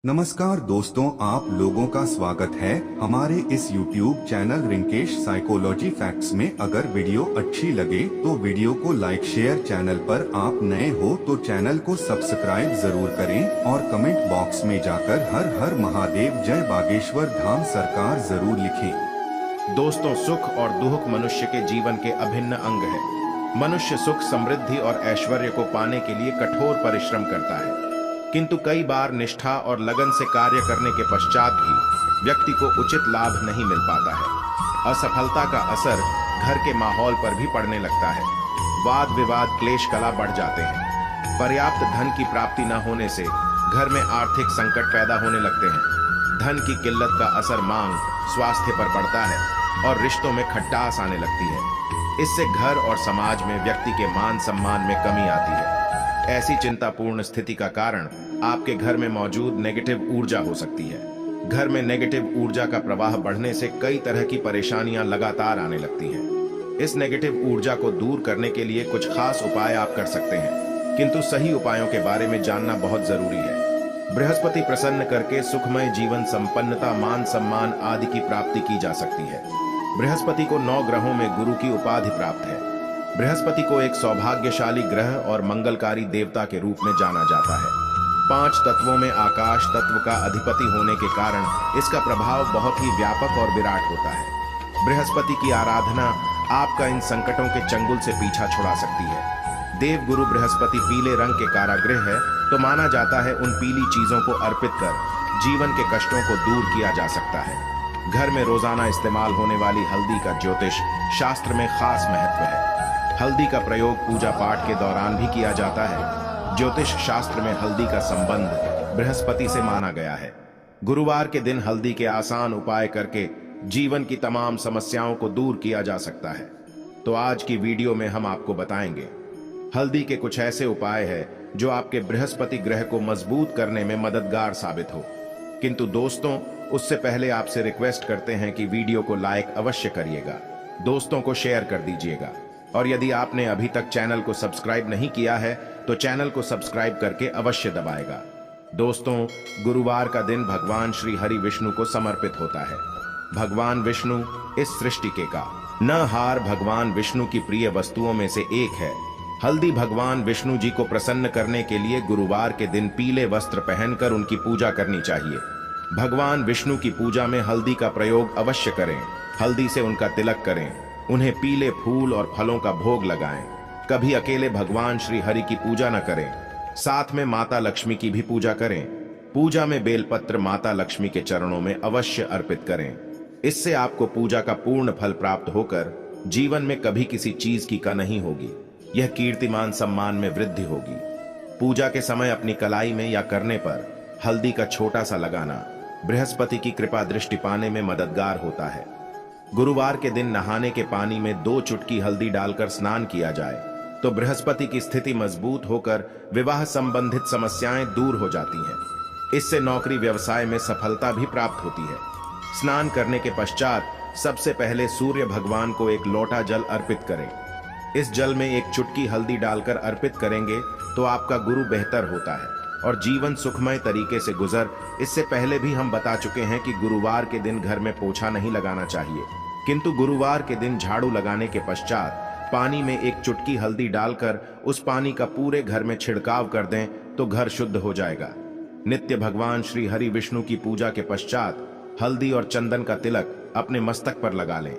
नमस्कार दोस्तों, आप लोगों का स्वागत है हमारे इस YouTube channel Rinkesh psychology facts में। अगर वीडियो अच्छी लगे तो वीडियो को लाइक शेयर, चैनल पर आप नए हो तो चैनल को सब्सक्राइब जरूर करें और कमेंट बॉक्स में जाकर हर हर महादेव जय बागेश्वर धाम सरकार जरूर लिखें। दोस्तों, सुख और दुख मनुष्य के जीवन के अभिन्न अंग है। मनुष्य सुख, समृद्धि और ऐश्वर्य को पाने के लिए कठोर परिश्रम करता है, किंतु कई बार निष्ठा और लगन से कार्य करने के पश्चात भी व्यक्ति को उचित लाभ नहीं मिल पाता है। असफलता का असर घर के माहौल पर भी पड़ने लगता है। वाद विवाद, क्लेश कला बढ़ जाते हैं। पर्याप्त धन की प्राप्ति न होने से घर में आर्थिक संकट पैदा होने लगते हैं। धन की किल्लत का असर मांग, स्वास्थ्य पर पड़ता है और रिश्तों में खटास आने लगती है। इससे घर और समाज में व्यक्ति के मान सम्मान में कमी आती है। ऐसी चिंतापूर्ण स्थिति का कारण आपके घर में मौजूद नेगेटिव ऊर्जा हो सकती है। घर में नेगेटिव ऊर्जा का प्रवाह बढ़ने से कई तरह की परेशानियां लगातार आने लगती हैं। इस नेगेटिव ऊर्जा को दूर करने के लिए कुछ खास उपाय आप कर सकते हैं, किंतु सही उपायों के बारे में जानना बहुत जरूरी है। बृहस्पति प्रसन्न करके सुखमय जीवन, संपन्नता, मान सम्मान आदि की प्राप्ति की जा सकती है। बृहस्पति को 9 ग्रहों में गुरु की उपाधि प्राप्त है। बृहस्पति को एक सौभाग्यशाली ग्रह और मंगलकारी देवता के रूप में जाना जाता है। 5 तत्वों में आकाश तत्व का अधिपति होने के कारण इसका प्रभाव बहुत ही व्यापक और विराट होता है। बृहस्पति की आराधना आपका इन संकटों के चंगुल से पीछा छुड़ा सकती है। देव गुरु बृहस्पति पीले रंग के कारागृह है, तो माना जाता है उन पीली चीजों को अर्पित कर जीवन के कष्टों को दूर किया जा सकता है। घर में रोजाना इस्तेमाल होने वाली हल्दी का ज्योतिष शास्त्र में खास महत्व है। हल्दी का प्रयोग पूजा पाठ के दौरान भी किया जाता है। ज्योतिष शास्त्र में हल्दी का संबंध बृहस्पति से माना गया है। गुरुवार के दिन हल्दी के आसान उपाय करके जीवन की तमाम समस्याओं को दूर किया जा सकता है। तो आज की वीडियो में हम आपको बताएंगे हल्दी के कुछ ऐसे उपाय हैं जो आपके बृहस्पति ग्रह को मजबूत करने में मददगार साबित हो। किंतु दोस्तों, उससे पहले आपसे रिक्वेस्ट करते हैं कि वीडियो को लाइक अवश्य करिएगा, दोस्तों को शेयर कर दीजिएगा, और यदि आपने अभी तक चैनल को सब्सक्राइब नहीं किया है तो चैनल को सब्सक्राइब करके अवश्य दबाएगा। दोस्तों, गुरुवार का दिन भगवान श्री हरि विष्णु को समर्पित होता है। भगवान विष्णु इस सृष्टि के का नहार भगवान विष्णु की प्रिय वस्तुओं में से एक है। हल्दी भगवान विष्णु जी को प्रसन्न करने के लिए गुरुवार के दिन पीले वस्त्र पहनकर उनकी पूजा करनी चाहिए। भगवान विष्णु की पूजा में हल्दी का प्रयोग अवश्य करें। हल्दी से उनका तिलक करें, उन्हें पीले फूल और फलों का भोग लगाएं। कभी अकेले भगवान श्री हरि की पूजा न करें, साथ में माता लक्ष्मी की भी पूजा करें। पूजा में बेलपत्र माता लक्ष्मी के चरणों में अवश्य अर्पित करें। इससे आपको पूजा का पूर्ण फल प्राप्त होकर जीवन में कभी किसी चीज की कमी नहीं होगी। यह कीर्तिमान सम्मान में वृद्धि होगी। पूजा के समय अपनी कलाई में या करने पर हल्दी का छोटा सा लगाना बृहस्पति की कृपा दृष्टि पाने में मददगार होता है। गुरुवार के दिन नहाने के पानी में 2 चुटकी हल्दी डालकर स्नान किया जाए तो बृहस्पति की स्थिति मजबूत होकर विवाह संबंधित समस्याएं दूर हो जाती हैं। इससे नौकरी व्यवसाय में सफलता भी प्राप्त होती है। स्नान करने के पश्चात सबसे पहले सूर्य भगवान को एक लोटा जल अर्पित करें। इस जल में 1 चुटकी हल्दी डालकर अर्पित करेंगे तो आपका गुरु बेहतर होता है और जीवन सुखमय तरीके से गुजर। इससे पहले भी हम बता चुके हैं कि गुरुवार के दिन घर में पोछा नहीं लगाना चाहिए, किंतु गुरुवार के दिन झाड़ू लगाने के पश्चात पानी में 1 चुटकी हल्दी डालकर उस पानी का पूरे घर में छिड़काव कर दें तो घर शुद्ध हो जाएगा। नित्य भगवान श्री हरि विष्णु की पूजा के पश्चात हल्दी और चंदन का तिलक अपने मस्तक पर लगा लें।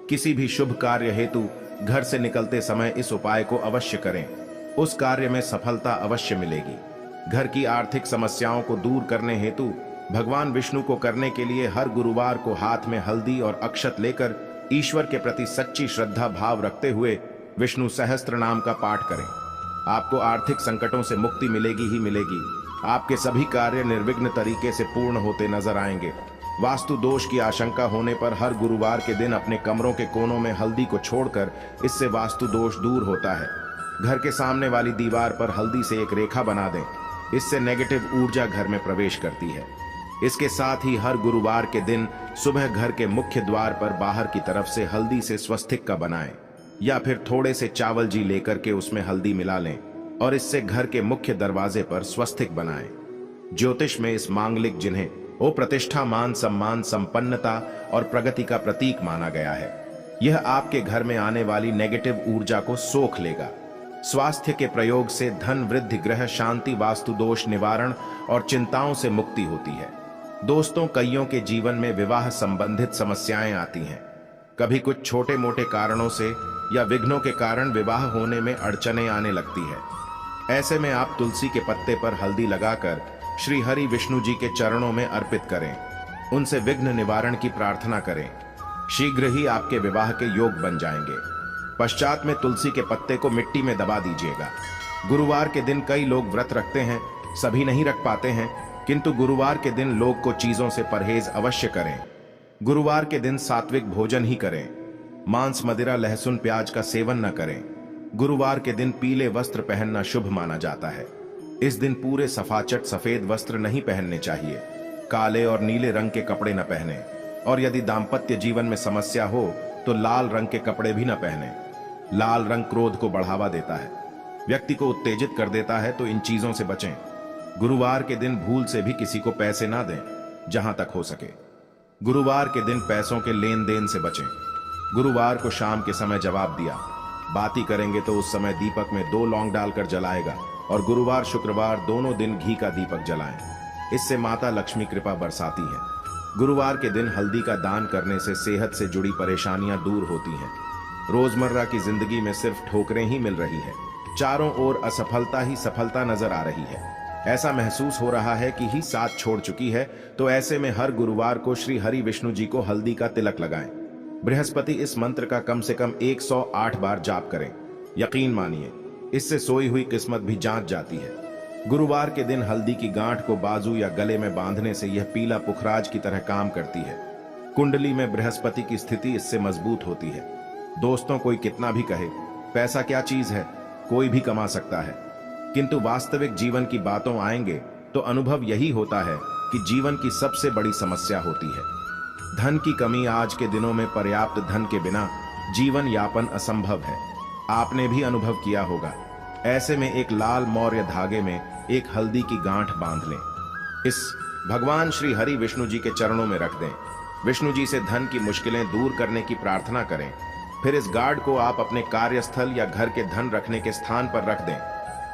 किसी भी शुभ कार्य हेतु घर से निकलते समय इस उपाय को अवश्य करें, उस कार्य में सफलता अवश्य मिलेगी। घर की आर्थिक समस्याओं को दूर करने हेतु भगवान विष्णु को करने के लिए हर गुरुवार को हाथ में हल्दी और अक्षत लेकर ईश्वर के प्रति सच्ची श्रद्धा भाव रखते हुए विष्णु सहस्त्र नाम का पाठ करें। आपको आर्थिक संकटों से मुक्ति मिलेगी ही मिलेगी। आपके सभी कार्य निर्विघ्न तरीके से पूर्ण होते नजर आएंगे। वास्तु दोष की आशंका होने पर हर गुरुवार के दिन अपने कमरों के कोनों में हल्दी को छोड़कर इससे वास्तु दोष दूर होता है। घर के सामने वाली दीवार पर हल्दी से एक रेखा बना दें, इससे नेगेटिव ऊर्जा घर में प्रवेश करती है। इसके साथ ही हर गुरुवार के दिन सुबह घर के मुख्य द्वार पर बाहर की तरफ से हल्दी से स्वस्तिक का बनाएं, या फिर थोड़े से चावल जी लेकर के उसमें हल्दी मिला लें और इससे घर के मुख्य दरवाजे पर स्वस्तिक बनाएं। ज्योतिष में इस मांगलिक जिन्हें वो प्रतिष्ठा, मान सम्मान, संपन्नता और प्रगति का प्रतीक माना गया है। यह आपके घर में आने वाली नेगेटिव ऊर्जा को सोख लेगा। स्वास्थ्य के प्रयोग से धन वृद्धि, ग्रह शांति, वास्तु दोष निवारण और चिंताओं से मुक्ति होती है। दोस्तों, कईयों के जीवन में विवाह संबंधित समस्याएं आती हैं। कभी कुछ छोटे मोटे कारणों से या विघ्नों के कारण विवाह होने में अड़चनें आने लगती है। ऐसे में आप तुलसी के पत्ते पर हल्दी लगाकर श्री हरि विष्णु जी के चरणों में अर्पित करें। उनसे विघ्न निवारण की प्रार्थना करें। शीघ्र ही आपके विवाह के योग बन जाएंगे। पश्चात में तुलसी के पत्ते को मिट्टी में दबा दीजिएगा। गुरुवार के दिन कई लोग व्रत रखते हैं, सभी नहीं रख पाते हैं, किंतु गुरुवार के दिन लोग को चीजों से परहेज अवश्य करें। गुरुवार के दिन सात्विक भोजन ही करें। मांस, मदिरा, लहसुन, प्याज का सेवन न करें। गुरुवार के दिन पीले वस्त्र पहनना शुभ माना जाता है। इस दिन पूरे सफाचट सफेद वस्त्र नहीं पहनने चाहिए। काले और नीले रंग के कपड़े न पहने, और यदि दाम्पत्य जीवन में समस्या हो तो लाल रंग के कपड़े भी न पहने। लाल रंग क्रोध को बढ़ावा देता है, व्यक्ति को उत्तेजित कर देता है, तो इन चीजों से बचें। गुरुवार के दिन भूल से भी किसी को पैसे ना दें, जहां तक हो सके। गुरुवार के दिन पैसों के लेन देन से बचें। गुरुवार को शाम के समय जवाब दिया बाती करेंगे तो उस समय दीपक में 2 लौंग डालकर जलाएगा, और गुरुवार शुक्रवार दोनों दिन घी का दीपक जलाएं। इससे माता लक्ष्मी कृपा बरसाती है। गुरुवार के दिन हल्दी का दान करने से सेहत से जुड़ी परेशानियां दूर होती हैं। रोजमर्रा की जिंदगी में सिर्फ ठोकरें ही मिल रही है। चारों ओर असफलता ही सफलता नजर आ रही है। ऐसा महसूस हो रहा है कि ही साथ छोड़ चुकी है। तो ऐसे में हर गुरुवार को श्री हरि विष्णु जी को हल्दी का तिलक लगाएं। बृहस्पति इस मंत्र का कम से कम 108 बार जाप करें। यकीन मानिए, इससे सोई हुई किस्मत भी जांच जाती है। गुरुवार के दिन हल्दी की गांठ को बाजू या गले में बांधने से यह पीला पुखराज की तरह काम करती है। कुंडली में बृहस्पति की स्थिति इससे मजबूत होती है। दोस्तों, कोई कितना भी कहे पैसा क्या चीज है, कोई भी कमा सकता है, किंतु वास्तविक जीवन की बातों आएंगे तो अनुभव यही होता है कि जीवन की सबसे बड़ी समस्या होती है धन की कमी। आज के दिनों में पर्याप्त धन के बिना जीवन यापन असंभव है। आपने भी अनुभव किया होगा। ऐसे में एक लाल मौर्य धागे में एक हल्दी की गांठ बांध लें। इस भगवान श्री हरि विष्णु जी के चरणों में रख दें। विष्णु जी से धन की मुश्किलें दूर करने की प्रार्थना करें। फिर इस गार्ड को आप अपने कार्यस्थल या घर के धन रखने के स्थान पर रख दें।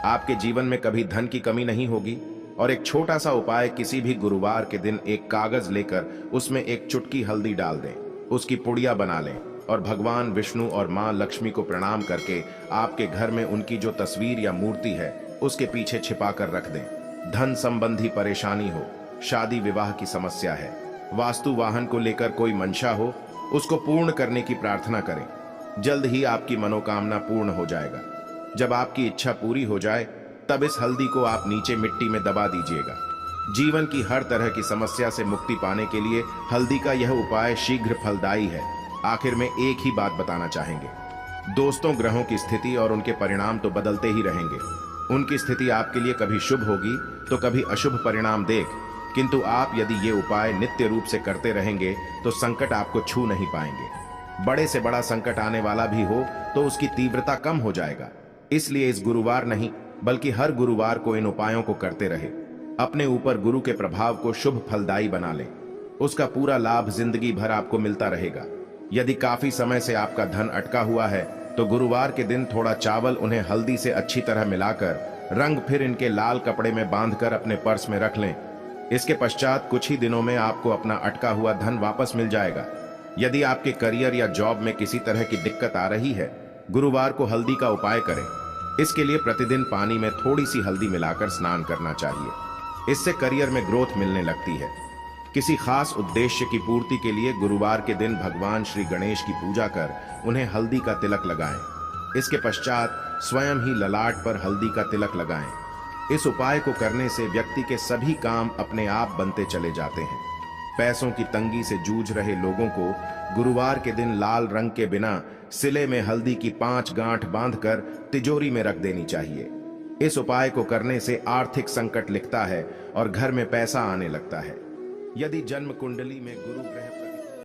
आपके जीवन में कभी धन की कमी नहीं होगी। और एक छोटा सा उपाय, किसी भी गुरुवार के दिन एक कागज लेकर उसमें एक चुटकी हल्दी डाल दें, उसकी पुड़िया बना लें और भगवान विष्णु और मां लक्ष्मी को प्रणाम करके आपके घर में उनकी जो तस्वीर या मूर्ति है उसके पीछे छिपा कर रख दें। धन संबंधी परेशानी हो, शादी विवाह की समस्या है, वास्तु वाहन को लेकर कोई मंशा हो, उसको पूर्ण करने की प्रार्थना करें। जल्द ही आपकी मनोकामना पूर्ण हो जाएगा। जब आपकी इच्छा पूरी हो जाए तब इस हल्दी को आप नीचे मिट्टी में दबा दीजिएगा। जीवन की हर तरह की समस्या से मुक्ति पाने के लिए हल्दी का यह उपाय शीघ्र फलदायी है। आखिर में एक ही बात बताना चाहेंगे दोस्तों, ग्रहों की स्थिति और उनके परिणाम तो बदलते ही रहेंगे। उनकी स्थिति आपके लिए कभी शुभ होगी तो कभी अशुभ परिणाम देख, किंतु आप यदि ये उपाय नित्य रूप से करते रहेंगे तो संकट आपको छू नहीं पाएंगे। बड़े से बड़ा संकट आने वाला भी हो तो उसकी तीव्रता कम हो जाएगा। इसलिए इस गुरुवार नहीं बल्कि हर गुरुवार को इन उपायों को करते रहे। अपने ऊपर गुरु के प्रभाव को शुभ फलदायी बना लें। उसका पूरा लाभ जिंदगी भर आपको मिलता रहेगा। यदि काफी समय से आपका धन अटका हुआ है तो गुरुवार के दिन थोड़ा चावल उन्हें हल्दी से अच्छी तरह मिलाकर रंग फिर इनके लाल कपड़े में बांधकर अपने पर्स में रख लें। इसके पश्चात कुछ ही दिनों में आपको अपना अटका हुआ धन वापस मिल जाएगा। यदि आपके करियर या जॉब में किसी तरह की दिक्कत आ रही है, गुरुवार को हल्दी का उपाय करें। इसके लिए प्रतिदिन पानी में थोड़ी सी हल्दी मिलाकर स्नान करना चाहिए। इससे करियर में ग्रोथ मिलने लगती है। किसी खास उद्देश्य की पूर्ति के लिए गुरुवार के दिन भगवान श्री गणेश की पूजा कर उन्हें हल्दी का तिलक लगाएं। इसके पश्चात स्वयं ही ललाट पर हल्दी का तिलक लगाएं। इस उपाय को करने से व्यक्ति के सभी काम अपने आप बनते चले जाते हैं। पैसों की तंगी से जूझ रहे लोगों को गुरुवार के दिन लाल रंग के बिना सिले में हल्दी की 5 गांठ बांधकर तिजोरी में रख देनी चाहिए। इस उपाय को करने से आर्थिक संकट लिखता है और घर में पैसा आने लगता है। यदि जन्म कुंडली में गुरु ग्रह